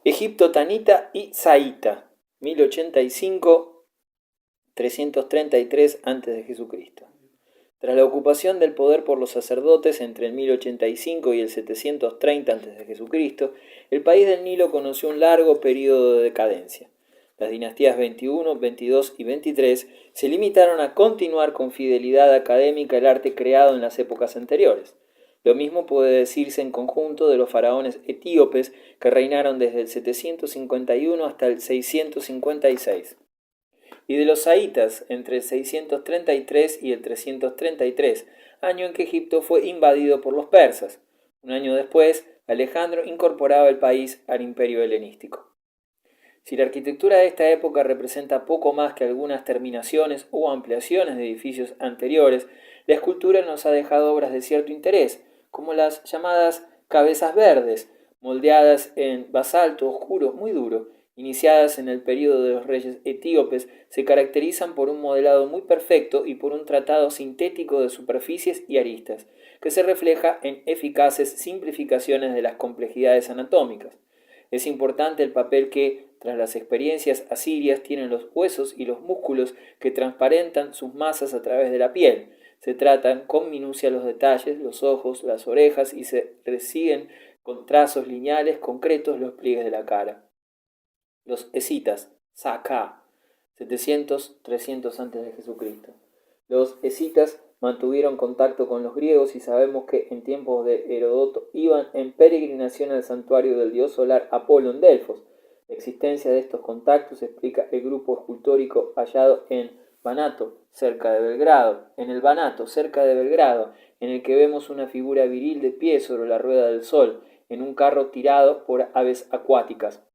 Egipto Tanita y Saíta, 1085-333 a.C. Tras la ocupación del poder por los sacerdotes entre el 1085 y el 730 a.C., el país del Nilo conoció un largo periodo de decadencia. Las dinastías 21, 22 y 23 se limitaron a continuar con fidelidad académica el arte creado en las épocas anteriores. Lo mismo puede decirse en conjunto de los faraones etíopes que reinaron desde el 751 hasta el 656, y de los saítas entre el 633 y el 333, año en que Egipto fue invadido por los persas. Un año después, Alejandro incorporaba el país al imperio helenístico. Si la arquitectura de esta época representa poco más que algunas terminaciones o ampliaciones de edificios anteriores, la escultura nos ha dejado obras de cierto interés, como las llamadas cabezas verdes, moldeadas en basalto oscuro muy duro, iniciadas en el período de los reyes etíopes, se caracterizan por un modelado muy perfecto y por un tratado sintético de superficies y aristas, que se refleja en eficaces simplificaciones de las complejidades anatómicas. Es importante el papel que, tras las experiencias asirias, tienen los huesos y los músculos que transparentan sus masas a través de la piel. Se tratan con minucia los detalles, los ojos, las orejas, y se resiguen con trazos lineales concretos los pliegues de la cara. Los escitas, Saka, 700-300 a.C. Los escitas mantuvieron contacto con los griegos y sabemos que en tiempos de Heródoto iban en peregrinación al santuario del dios solar Apolo en Delfos. La existencia de estos contactos explica el grupo escultórico hallado en Banato, cerca de Belgrado, en el que vemos una figura viril de pie sobre la rueda del sol, en un carro tirado por aves acuáticas.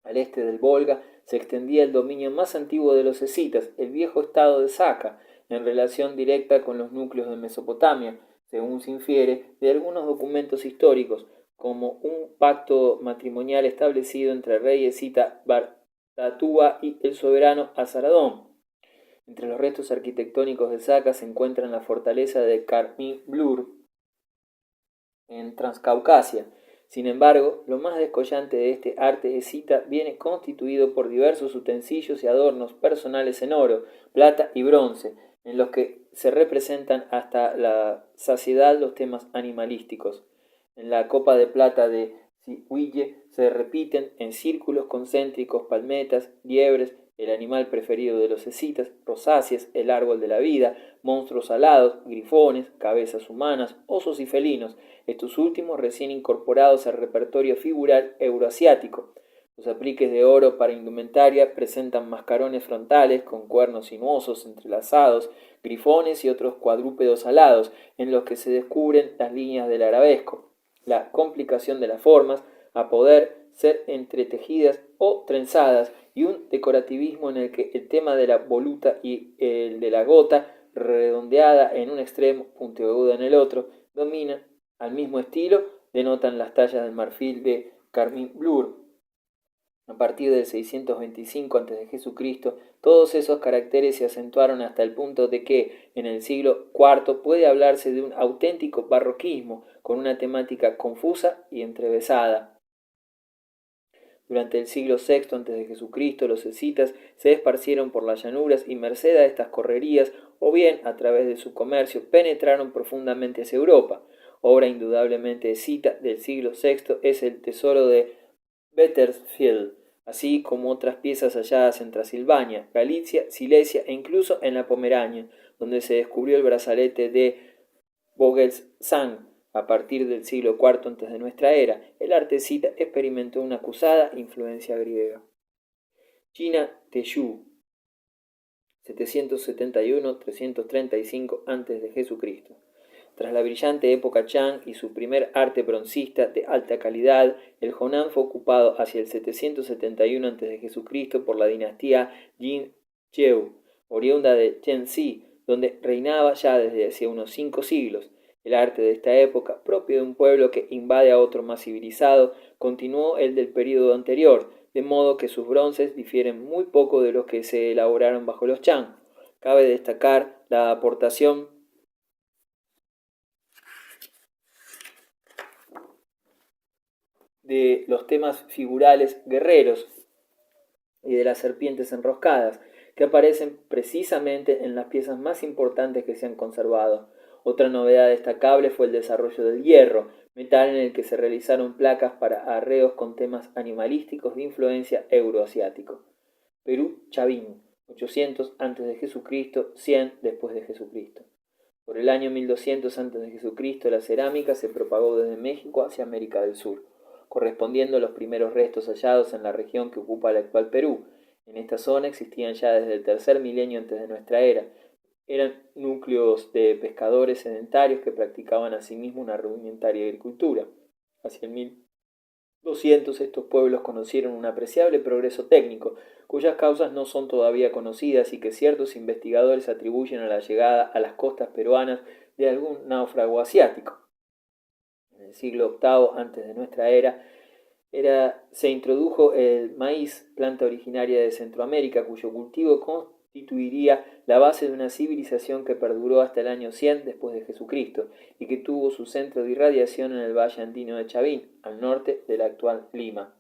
Al este del Volga se extendía el dominio más antiguo de los escitas, el viejo estado de Saka, en relación directa con los núcleos de Mesopotamia, según se infiere de algunos documentos históricos, como un pacto matrimonial establecido entre el rey escita Bartatúa y el soberano Asaradón. Entre los restos arquitectónicos de Saka se encuentran la fortaleza de Karmín-Blur, en Transcaucasia. Sin embargo, lo más descollante de este arte escita viene constituido por diversos utensilios y adornos personales en oro, plata y bronce, en los que se representan hasta la saciedad los temas animalísticos. En la copa de plata de Zihuille se repiten en círculos concéntricos palmetas, liebres, el animal preferido de los escitas, rosáceas, el árbol de la vida, monstruos alados, grifones, cabezas humanas, osos y felinos, estos últimos recién incorporados al repertorio figural euroasiático. Los apliques de oro para indumentaria presentan mascarones frontales con cuernos sinuosos entrelazados, grifones y otros cuadrúpedos alados, en los que se descubren las líneas del arabesco, la complicación de las formas, a poder ser entretejidas o trenzadas, y un decorativismo en el que el tema de la voluta y el de la gota, redondeada en un extremo, puntiaguda en el otro, domina al mismo estilo, denotan las tallas del marfil de Karmín-Blur. A partir del 625 a.C., todos esos caracteres se acentuaron hasta el punto de que, en el siglo IV, puede hablarse de un auténtico barroquismo, con una temática confusa y entrevesada. Durante el siglo VI a.C., los escitas se esparcieron por las llanuras y merced a estas correrías, o bien a través de su comercio, penetraron profundamente hacia Europa. Obra indudablemente escita del siglo VI es el tesoro de Bettersfield, así como otras piezas halladas en Transilvania, Galicia, Silesia e incluso en la Pomerania, donde se descubrió el brazalete de Vogelsang. A partir del siglo IV antes de nuestra era, el arte escita experimentó una acusada influencia griega. China Teshú, 771-335 a.C. Tras la brillante época Chang y su primer arte bronzista de alta calidad, el Honan fue ocupado hacia el 771 a.C. por la dinastía Jin Zhou, oriunda de Chenzi, donde reinaba ya desde hacía unos 5 siglos. El arte de esta época, propio de un pueblo que invade a otro más civilizado, continuó el del período anterior, de modo que sus bronces difieren muy poco de los que se elaboraron bajo los Chang. Cabe destacar la aportación de los temas figurales guerreros y de las serpientes enroscadas, que aparecen precisamente en las piezas más importantes que se han conservado. Otra novedad destacable fue el desarrollo del hierro, metal en el que se realizaron placas para arreos con temas animalísticos de influencia euroasiático. Perú Chavín, 800 a.C., 100 después de Jesucristo. Por el año 1200 a.C., la cerámica se propagó desde México hacia América del Sur, correspondiendo a los primeros restos hallados en la región que ocupa el actual Perú. En esta zona existían ya desde el tercer milenio antes de nuestra era. Eran núcleos de pescadores sedentarios que practicaban asimismo una rudimentaria agricultura. Hacia el 1200 estos pueblos conocieron un apreciable progreso técnico, cuyas causas no son todavía conocidas y que ciertos investigadores atribuyen a la llegada a las costas peruanas de algún náufrago asiático. En el siglo VIII antes de nuestra era, se introdujo el maíz, planta originaria de Centroamérica, cuyo cultivo constituiría la base de una civilización que perduró hasta el año 100 después de Jesucristo y que tuvo su centro de irradiación en el valle andino de Chavín, al norte de la actual Lima.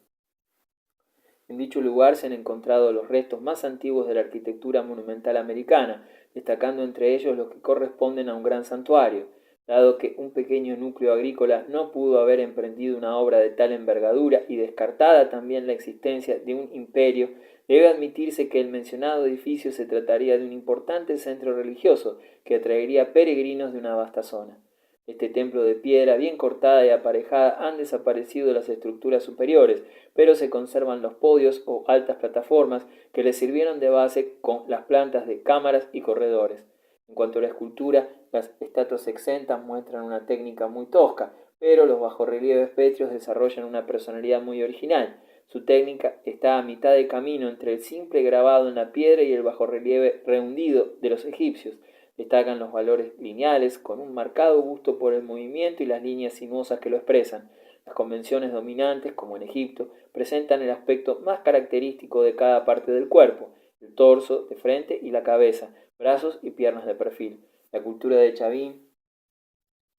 En dicho lugar se han encontrado los restos más antiguos de la arquitectura monumental americana, destacando entre ellos los que corresponden a un gran santuario. Dado que un pequeño núcleo agrícola no pudo haber emprendido una obra de tal envergadura y descartada también la existencia de un imperio, debe admitirse que el mencionado edificio se trataría de un importante centro religioso que atraería peregrinos de una vasta zona. Este templo de piedra bien cortada y aparejada han desaparecido las estructuras superiores, pero se conservan los podios o altas plataformas que le sirvieron de base con las plantas de cámaras y corredores. En cuanto a la escultura, las estatuas exentas muestran una técnica muy tosca, pero los bajorrelieves pétreos desarrollan una personalidad muy original. Su técnica está a mitad de camino entre el simple grabado en la piedra y el bajorrelieve rehundido de los egipcios. Destacan los valores lineales, con un marcado gusto por el movimiento y las líneas sinuosas que lo expresan. Las convenciones dominantes, como en Egipto, presentan el aspecto más característico de cada parte del cuerpo, el torso, de frente y la cabeza, brazos y piernas de perfil. La cultura de Chavín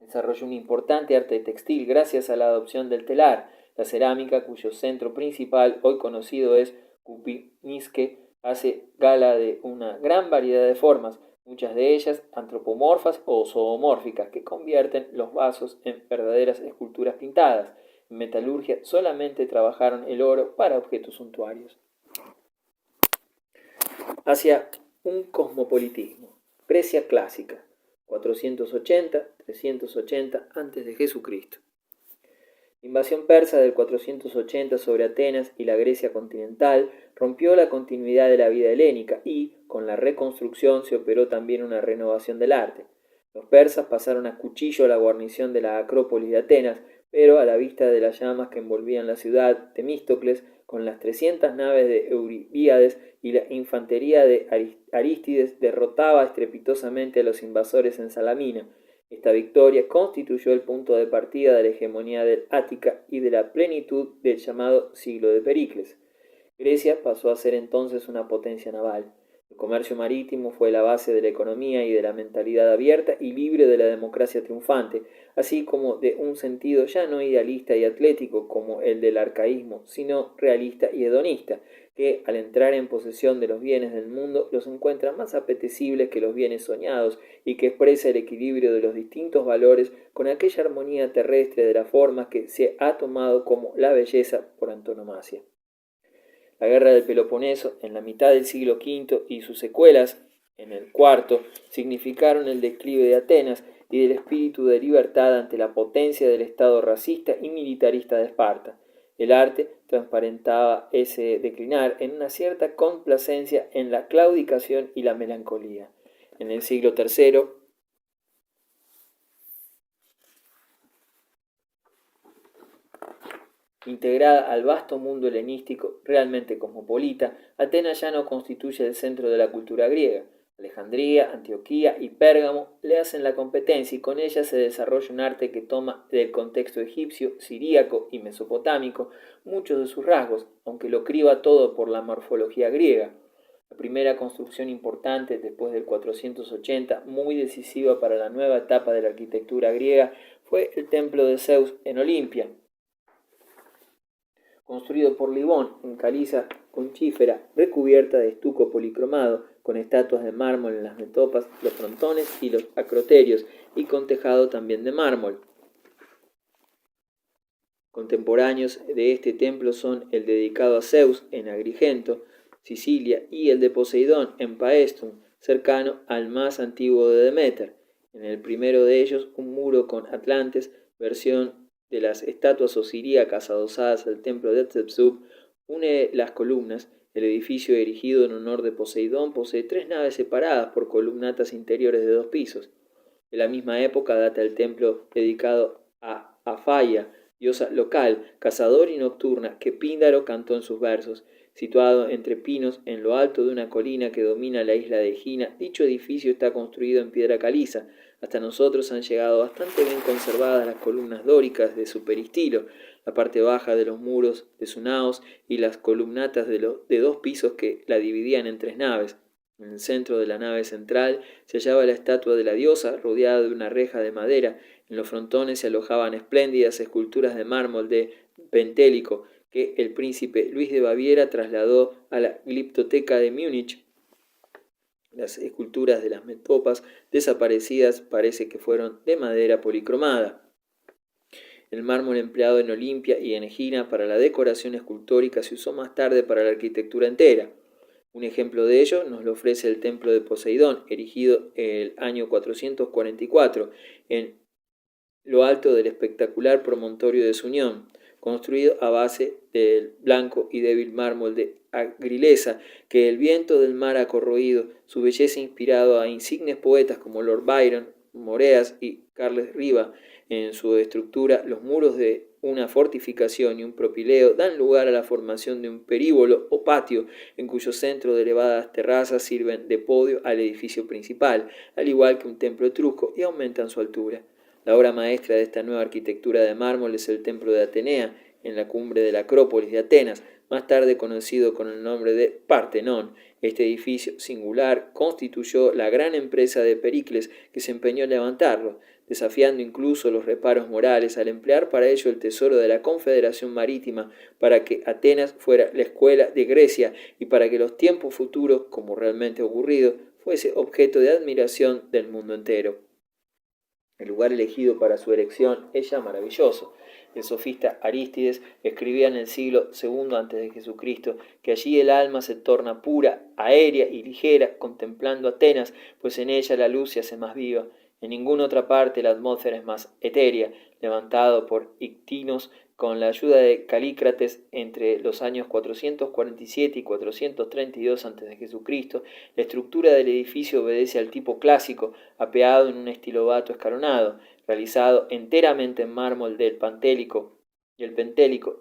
desarrolló un importante arte textil gracias a la adopción del telar. La cerámica, cuyo centro principal, hoy conocido, es Cupinisque, hace gala de una gran variedad de formas, muchas de ellas antropomorfas o zoomórficas, que convierten los vasos en verdaderas esculturas pintadas. En metalurgia solamente trabajaron el oro para objetos suntuarios. Hacia un cosmopolitismo. Grecia clásica, 480-380 a.C. La invasión persa del 480 sobre Atenas y la Grecia continental rompió la continuidad de la vida helénica y, con la reconstrucción, se operó también una renovación del arte. Los persas pasaron a cuchillo la guarnición de la Acrópolis de Atenas, pero a la vista de las llamas que envolvían la ciudad, Temístocles, con las 300 naves de Euripíades y la infantería de Arístides, derrotaba estrepitosamente a los invasores en Salamina. Esta victoria constituyó el punto de partida de la hegemonía del Ática y de la plenitud del llamado siglo de Pericles. Grecia pasó a ser entonces una potencia naval. El comercio marítimo fue la base de la economía y de la mentalidad abierta y libre de la democracia triunfante, así como de un sentido ya no idealista y atlético como el del arcaísmo, sino realista y hedonista, que al entrar en posesión de los bienes del mundo los encuentra más apetecibles que los bienes soñados y que expresa el equilibrio de los distintos valores con aquella armonía terrestre de las formas que se ha tomado como la belleza por antonomasia. La guerra del Peloponeso, en la mitad del siglo V, y sus secuelas, en el IV, significaron el declive de Atenas y del espíritu de libertad ante la potencia del Estado racista y militarista de Esparta. El arte transparentaba ese declinar en una cierta complacencia en la claudicación y la melancolía. En el siglo III, integrada al vasto mundo helenístico realmente cosmopolita, Atenas ya no constituye el centro de la cultura griega. Alejandría, Antioquía y Pérgamo le hacen la competencia y con ella se desarrolla un arte que toma del contexto egipcio, siríaco y mesopotámico muchos de sus rasgos, aunque lo criba todo por la morfología griega. La primera construcción importante después del 480, muy decisiva para la nueva etapa de la arquitectura griega, fue el templo de Zeus en Olimpia, construido por Libón en caliza conchífera recubierta de estuco policromado, con estatuas de mármol en las metopas, los frontones y los acroterios, y con tejado también de mármol. Contemporáneos de este templo son el dedicado a Zeus en Agrigento, Sicilia, y el de Poseidón en Paestum, cercano al más antiguo de Deméter. En el primero de ellos, un muro con atlantes, versión de las estatuas osiríacas adosadas al templo de Hatshepsut, une las columnas. El edificio erigido en honor de Poseidón posee 3 naves separadas por columnatas interiores de 2 pisos. De la misma época data el templo dedicado a Afaya, diosa local, cazadora y nocturna, que Píndaro cantó en sus versos. Situado entre pinos en lo alto de una colina que domina la isla de Egina, dicho edificio está construido en piedra caliza. Hasta nosotros han llegado bastante bien conservadas las columnas dóricas de su peristilo, la parte baja de los muros de su naos y las columnatas de 2 pisos que la dividían en 3 naves. En el centro de la nave central se hallaba la estatua de la diosa, rodeada de una reja de madera. En los frontones se alojaban espléndidas esculturas de mármol de Pentélico, que el príncipe Luis de Baviera trasladó a la Gliptoteca de Múnich. Las esculturas de las metopas desaparecidas parece que fueron de madera policromada. El mármol empleado en Olimpia y en Egina para la decoración escultórica se usó más tarde para la arquitectura entera. Un ejemplo de ello nos lo ofrece el templo de Poseidón, erigido el año 444 en lo alto del espectacular promontorio de Suñón, construido a base del blanco y débil mármol de Agrilesa, que el viento del mar ha corroído. Su belleza inspirado a insignes poetas como Lord Byron, Moreas y Carles Riba. En su estructura, los muros de una fortificación y un propileo dan lugar a la formación de un períbolo o patio, en cuyo centro de elevadas terrazas sirven de podio al edificio principal, al igual que un templo etrusco, y aumentan su altura. La obra maestra de esta nueva arquitectura de mármol es el templo de Atenea, en la cumbre de la Acrópolis de Atenas, más tarde conocido con el nombre de Partenón. Este edificio singular constituyó la gran empresa de Pericles, que se empeñó en levantarlo, desafiando incluso los reparos morales al emplear para ello el tesoro de la Confederación Marítima, para que Atenas fuera la escuela de Grecia y para que los tiempos futuros, como realmente ha ocurrido, fuese objeto de admiración del mundo entero. El lugar elegido para su erección es ya maravilloso. El sofista Arístides escribía en el siglo II a.C. que allí el alma se torna pura, aérea y ligera, contemplando Atenas, pues en ella la luz se hace más viva. En ninguna otra parte la atmósfera es más etérea. Levantado por Ictinos con la ayuda de Calícrates entre los años 447 y 432 a.C., la estructura del edificio obedece al tipo clásico, apeado en un estilobato escalonado, realizado enteramente en mármol del Pentélico,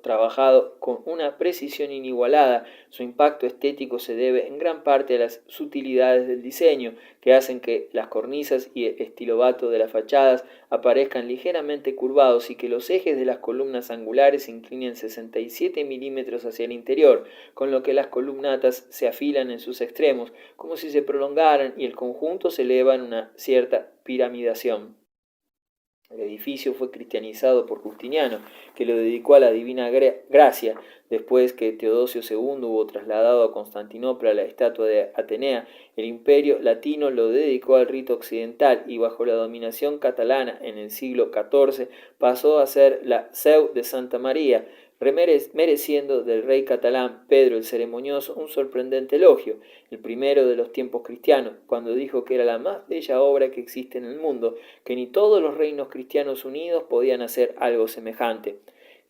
trabajado con una precisión inigualada. Su impacto estético se debe en gran parte a las sutilidades del diseño, que hacen que las cornisas y el estilobato de las fachadas aparezcan ligeramente curvados y que los ejes de las columnas angulares se inclinen 67 milímetros hacia el interior, con lo que las columnatas se afilan en sus extremos, como si se prolongaran, y el conjunto se eleva en una cierta piramidación. El edificio fue cristianizado por Justiniano, que lo dedicó a la Divina Gracia. Después que Teodosio II hubo trasladado a Constantinopla la estatua de Atenea, el imperio latino lo dedicó al rito occidental y bajo la dominación catalana en el siglo XIV pasó a ser la Seu de Santa María, mereciendo del rey catalán Pedro el Ceremonioso un sorprendente elogio, el primero de los tiempos cristianos, cuando dijo que era la más bella obra que existe en el mundo, que ni todos los reinos cristianos unidos podían hacer algo semejante.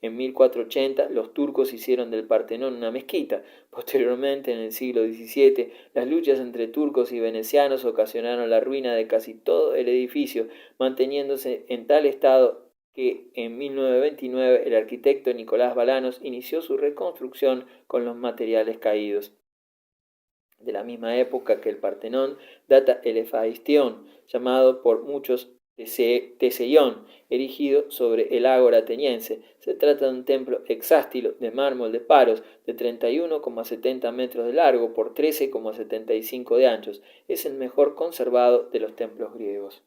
En 1480 los turcos hicieron del Partenón una mezquita. Posteriormente, en el siglo XVII, las luchas entre turcos y venecianos ocasionaron la ruina de casi todo el edificio, manteniéndose en tal estado que en 1929 el arquitecto Nicolás Balanos inició su reconstrucción con los materiales caídos. De la misma época que el Partenón data el Hefaistión, llamado por muchos Teseión, erigido sobre el ágora ateniense. Se trata de un templo hexástilo de mármol de Paros de 31,70 metros de largo por 13,75 de anchos. Es el mejor conservado de los templos griegos.